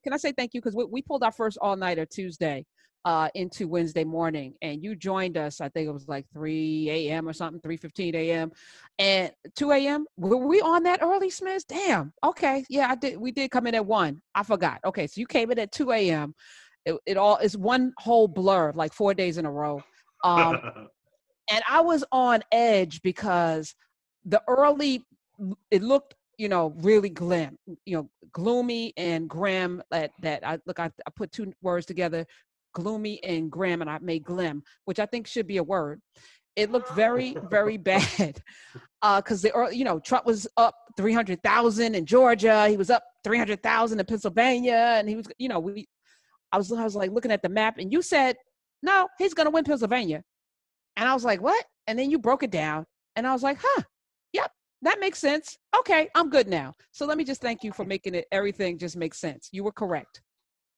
can I say thank you? Because we pulled our first all-nighter Tuesday into Wednesday morning, and you joined us. I think it was like 3 a.m. or something, 3:15 a.m. and 2 a.m. Were we on that early, Smith? Damn. Okay. Yeah, I did. We did come in at 1. I forgot. Okay, so you came in at 2 a.m. It all is one whole blur, like 4 days in a row. Um, and I was on edge because the early, it looked, really gloomy and grim. That I put two words together, gloomy and grim, and I made glim, which I think should be a word. It looked very, very bad because Trump was up 300,000 in Georgia. He was up 300,000 in Pennsylvania, and he was, I was like looking at the map, and you said, no, he's going to win Pennsylvania. And I was like, what? And then you broke it down. And I was like, yep, that makes sense. Okay, I'm good now. So let me just thank you for making everything just make sense. You were correct.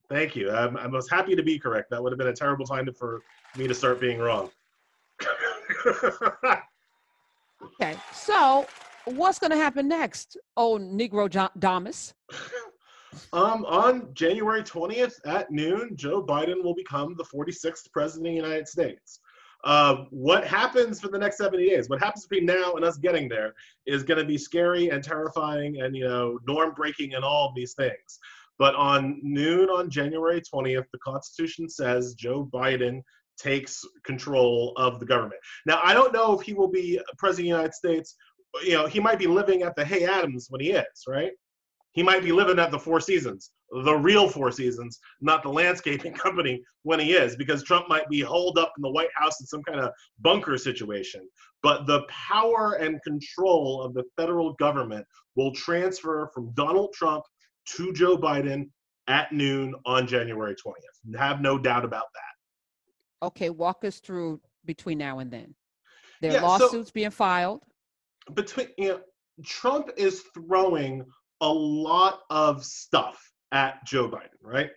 Thank you. I was happy to be correct. That would have been a terrible time for me to start being wrong. Okay, so what's going to happen next, oh Negro Damas? On January 20th at noon, Joe Biden will become the 46th president of the United States. What happens for the next 70 days, what happens between now and us getting there is going to be scary and terrifying and, norm breaking and all of these things. But on noon on January 20th, the Constitution says Joe Biden takes control of the government. Now, I don't know if he will be president of the United States. He might be living at the Hay Adams when he is, right? He might be living at the Four Seasons, the real Four Seasons, not the landscaping company when he is, because Trump might be holed up in the White House in some kind of bunker situation. But the power and control of the federal government will transfer from Donald Trump to Joe Biden at noon on January 20th. Have no doubt about that. Okay, walk us through between now and then. There are lawsuits being filed. Trump is throwing a lot of stuff at Joe Biden, right?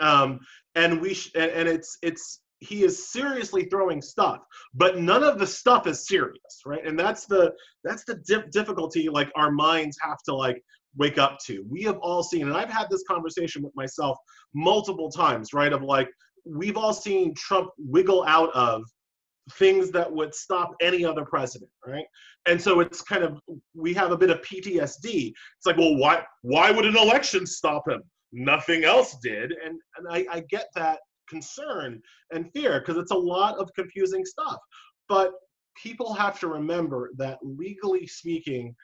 He is seriously throwing stuff, but none of the stuff is serious, right? And that's the difficulty. Like our minds have to wake up to. We have all seen, and I've had this conversation with myself multiple times, right? Of we've all seen Trump wiggle out of things that would stop any other president, right? And so it's kind of, we have a bit of PTSD. It's like, well, why would an election stop him? Nothing else did. And I get that concern and fear because it's a lot of confusing stuff. But people have to remember that legally speaking,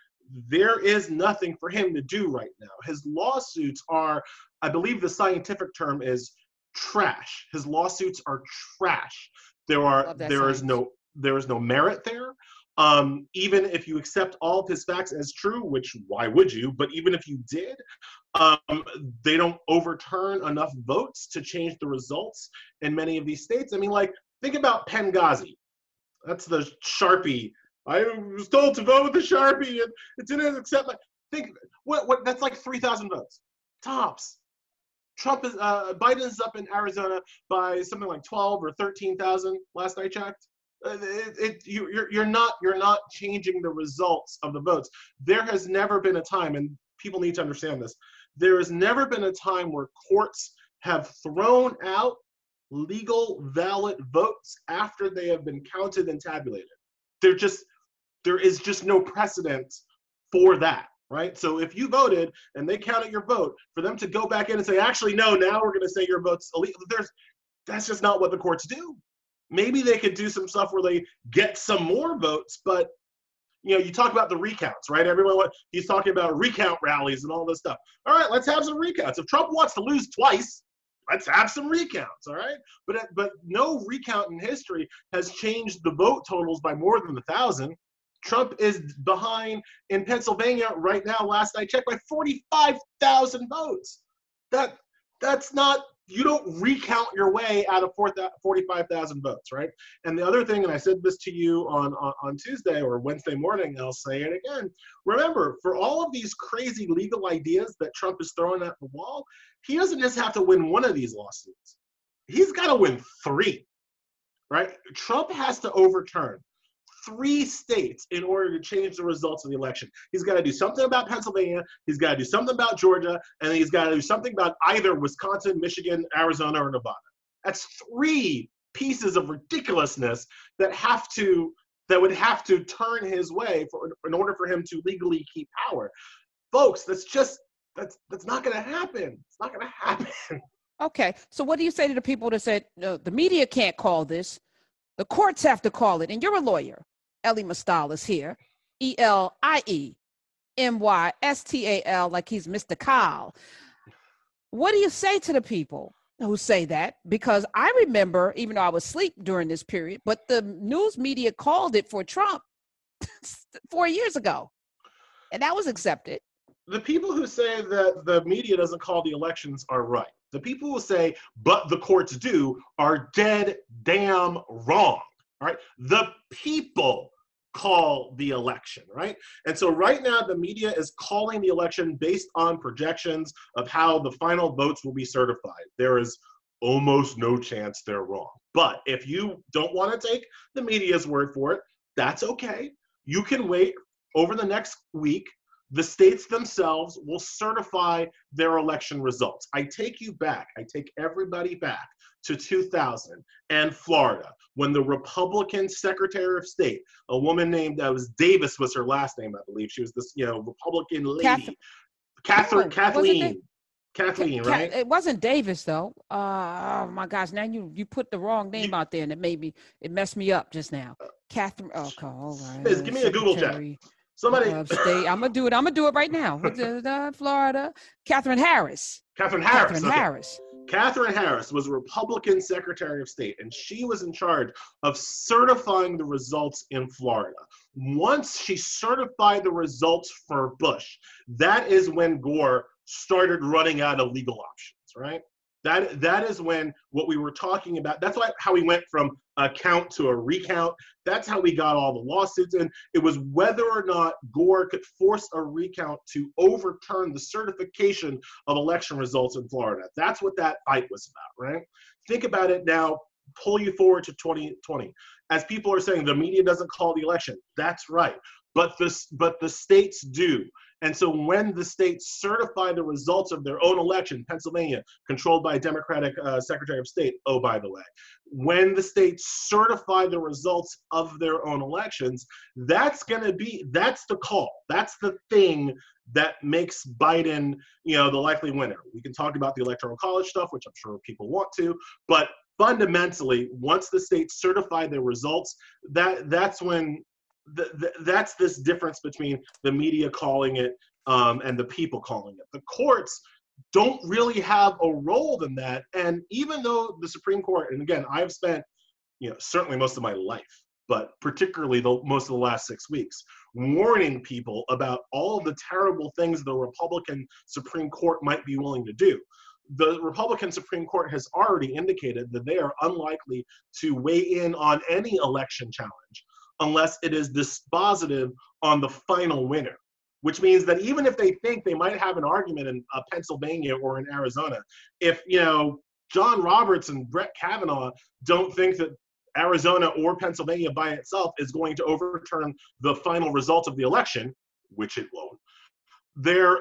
there is nothing for him to do right now. His lawsuits are, I believe the scientific term is trash. His lawsuits are trash. There is no merit there. Even if you accept all of his facts as true, which why would you? But even if you did, they don't overturn enough votes to change the results in many of these states. I mean, think about Benghazi. That's the Sharpie. I was told to vote with the Sharpie, and it didn't accept what that's like 3,000 votes tops. Biden is up in Arizona by something like 12 or 13,000 last I checked. You're not changing the results of the votes. There has never been a time, and people need to understand this, there has never been a time where courts have thrown out legal valid votes after they have been counted and tabulated. There is just no precedent for that. Right? So if you voted and they counted your vote, for them to go back in and say, actually, no, now we're going to say your vote's illegal, that's just not what the courts do. Maybe they could do some stuff where they get some more votes, but you talk about the recounts, right? He's talking about recount rallies and all this stuff. All right, let's have some recounts. If Trump wants to lose twice, let's have some recounts, all right? But no recount in history has changed the vote totals by more than 1,000. Trump is behind in Pennsylvania right now, last I checked, by 45,000 votes. That's not, you don't recount your way out of 45,000 votes, right? And the other thing, and I said this to you on Tuesday or Wednesday morning, I'll say it again. Remember, for all of these crazy legal ideas that Trump is throwing at the wall, he doesn't just have to win one of these lawsuits. He's got to win 3, right? Trump has to overturn 3 states in order to change the results of the election. He's got to do something about Pennsylvania, he's got to do something about Georgia, and he's got to do something about either Wisconsin, Michigan, Arizona, or Nevada. That's 3 pieces of ridiculousness that would have to turn his way in order for him to legally keep power. Folks, that's not going to happen. It's not going to happen. Okay, so what do you say to the people that said, no, the media can't call this, the courts have to call it? And you're a lawyer. Elie Mystal is here. ELIEMYSTAL, like he's Mr. Kyle. What do you say to the people who say that? Because I remember, even though I was asleep during this period, but the news media called it for Trump 4 years ago, and that was accepted. The people who say that the media doesn't call the elections are right. The people who say, but the courts do, are dead damn wrong, right? The people call the election, right? And so right now, the media is calling the election based on projections of how the final votes will be certified. There is almost no chance they're wrong. But if you don't want to take the media's word for it, that's okay. You can wait over the next week. The states themselves will certify their election results. I take everybody back to 2000 and Florida, when the Republican Secretary of State, a woman named Davis was her last name, I believe. She was this, Republican lady. Kathleen, right? It wasn't Davis though. Oh my gosh! Now you put the wrong name out there, and it messed me up just now. Catherine. Okay, all right. Give me a Google check. Somebody. I'm gonna do it right now. Florida. Catherine Harris. Catherine Harris was Republican Secretary of State, and she was in charge of certifying the results in Florida. Once she certified the results for Bush, that is when Gore started running out of legal options, right? That is when what we were talking about, that's how we went from a count to a recount. That's how we got all the lawsuits in. It was whether or not Gore could force a recount to overturn the certification of election results in Florida. That's what that fight was about, right? Think about it now, pull you forward to 2020. As people are saying, the media doesn't call the election. That's right. But the states do. And so when the states certify the results of their own election, Pennsylvania, controlled by a Democratic Secretary of State, oh, by the way, when the states certify the results of their own elections, that's the call. That's the thing that makes Biden, the likely winner. We can talk about the Electoral College stuff, which I'm sure people want to, but fundamentally, once the states certify their results, that's when that's this difference between the media calling it and the people calling it. The courts don't really have a role in that. And even though the Supreme Court, and again, I've spent, certainly most of my life, but particularly most of the last 6 weeks, warning people about all of the terrible things the Republican Supreme Court might be willing to do. The Republican Supreme Court has already indicated that they are unlikely to weigh in on any election challenge unless it is dispositive on the final winner, which means that even if they think they might have an argument in Pennsylvania or in Arizona, if, John Roberts and Brett Kavanaugh don't think that Arizona or Pennsylvania by itself is going to overturn the final results of the election, which it won't, they're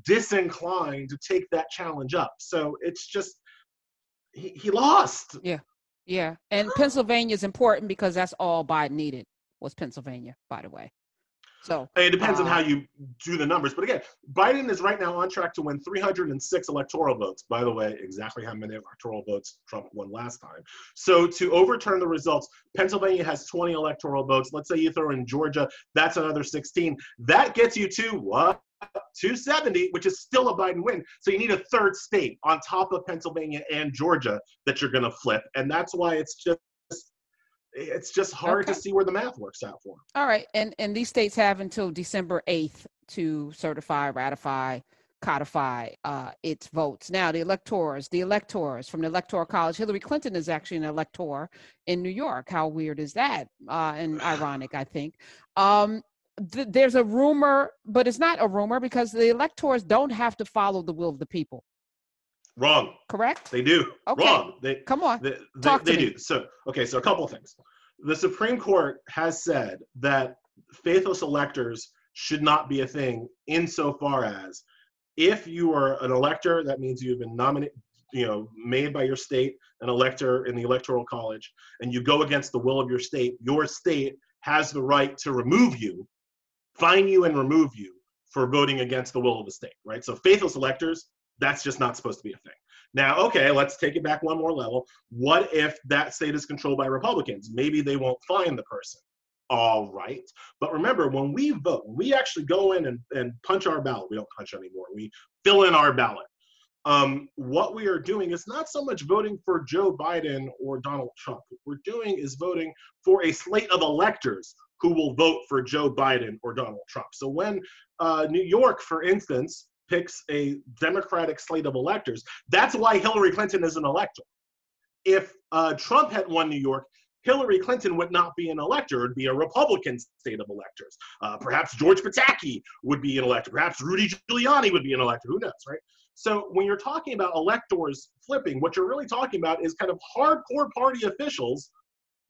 disinclined to take that challenge up. So it's just, he lost. Yeah. And Pennsylvania is important because that's all Biden needed was Pennsylvania, by the way. So it depends on how you do the numbers. But again, Biden is right now on track to win 306 electoral votes. By the way, exactly how many electoral votes Trump won last time. So to overturn the results, Pennsylvania has 20 electoral votes. Let's say you throw in Georgia, that's another 16. That gets you to what? 270, which is still a Biden win. So you need a third state on top of Pennsylvania and Georgia that you're going to flip. And that's why it's just hard to see where the math works out for them. All right. And these states have until December 8th to certify, ratify, codify its votes. Now, the electors from the Electoral College, Hillary Clinton is actually an elector in New York. How weird is that? And ironic, I think. There's a rumor, but it's not a rumor because the electors don't have to follow the will of the people. Wrong. Correct? They do. Okay. Wrong. Come on. Talk to me. do. So a couple of things. The Supreme Court has said that faithless electors should not be a thing insofar as if you are an elector, that means you've been nominated, made by your state, an elector in the Electoral College, and you go against the will of your state has the right to remove you, fine you and remove you for voting against the will of the state, right? So faithless electors, that's just not supposed to be a thing. Now, okay, let's take it back one more level. What if that state is controlled by Republicans? Maybe they won't fine the person. All right. But remember, when we vote, we actually go in and punch our ballot. We don't punch anymore. We fill in our ballot. What we are doing is not so much voting for Joe Biden or Donald Trump. What we're doing is voting for a slate of electors who will vote for Joe Biden or Donald Trump. So when New York, for instance, picks a Democratic slate of electors, that's why Hillary Clinton is an elector. If Trump had won New York, Hillary Clinton would not be an elector. It would be a Republican state of electors. Perhaps George Pataki would be an elector. Perhaps Rudy Giuliani would be an elector. Who knows, right? So when you're talking about electors flipping, what you're really talking about is kind of hardcore party officials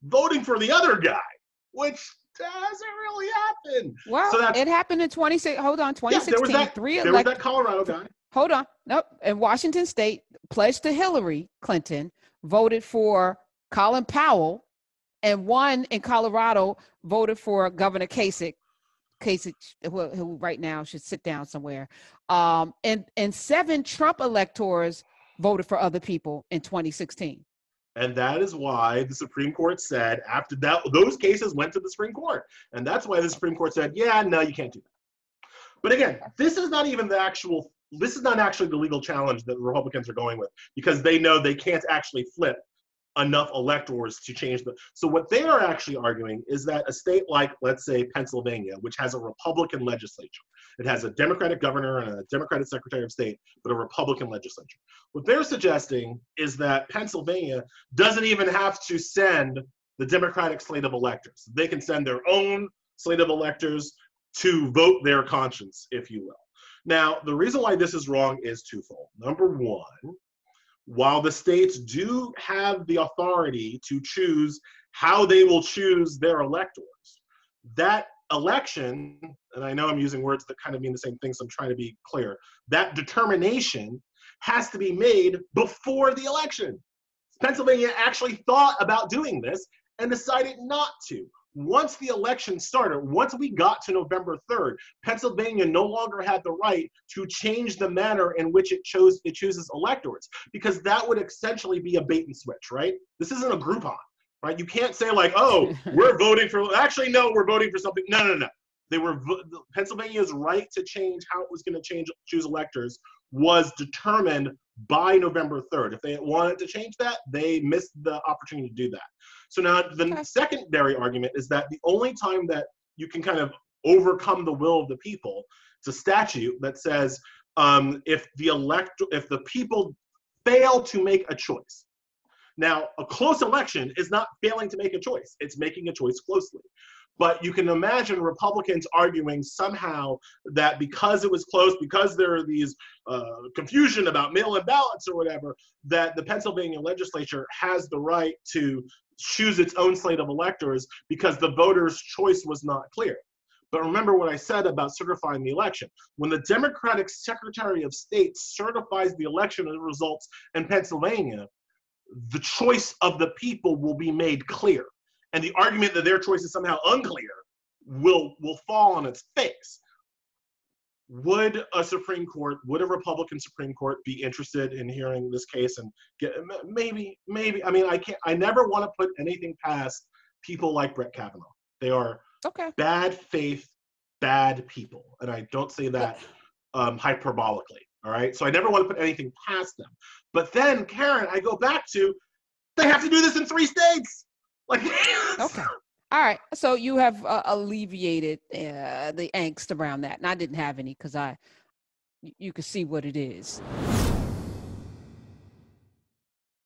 voting for the other guy, which doesn't really happen. Well, so it happened in 2016. Hold on, 2016. Yeah, there was that Colorado guy. Hold on. Nope. In Washington State, pledged to Hillary Clinton, voted for Colin Powell, and one in Colorado voted for Governor Kasich, who right now should sit down somewhere. And 7 Trump electors voted for other people in 2016. And that is why the Supreme Court said, after that, those cases went to the Supreme Court. And that's why the Supreme Court said, yeah, no, you can't do that. But again, this is not actually the legal challenge that the Republicans are going with, because they know they can't actually flip enough electors to change so what they are actually arguing is that a state like, let's say, Pennsylvania, which has a Republican legislature, it has a Democratic governor and a Democratic secretary of state, but a Republican legislature. What they're suggesting is that Pennsylvania doesn't even have to send the Democratic slate of electors. They can send their own slate of electors to vote their conscience, if you will. Now, the reason why this is wrong is twofold. Number one, while the states do have the authority to choose how they will choose their electors, that election, and I know I'm using words that kind of mean the same thing, so I'm trying to be clear, that determination has to be made before the election. Pennsylvania actually thought about doing this and decided not to. Once the election started, once we got to November 3rd, Pennsylvania no longer had the right to change the manner in which it chooses electors, because that would essentially be a bait and switch, right? This isn't a Groupon, right? You can't say like, oh, we're voting for, actually, no, we're voting for something. No. Pennsylvania's right to change how it was going to choose electors was determined by November 3rd. If they wanted to change that, they missed the opportunity to do that. So now the secondary argument is that the only time that you can kind of overcome the will of the people, it's a statute that says if the people fail to make a choice. Now, a close election is not failing to make a choice. It's making a choice closely. But you can imagine Republicans arguing somehow that because it was close, because there are these confusion about mail-in ballots or whatever, that the Pennsylvania legislature has the right to choose its own slate of electors because the voters' choice was not clear. But remember what I said about certifying the election. When the Democratic Secretary of State certifies the election results in Pennsylvania, the choice of the people will be made clear. And the argument that their choice is somehow unclear will fall on its face. Would a Republican Supreme Court be interested in hearing this case and maybe, I mean, I never want to put anything past people like Brett Kavanaugh. They are bad faith, bad people. And I don't say that hyperbolically, all right? So I never want to put anything past them. But then, Karen, I go back to, they have to do this in 3 states. Okay. All right. So you have alleviated the angst around that. And I didn't have any because you could see what it is.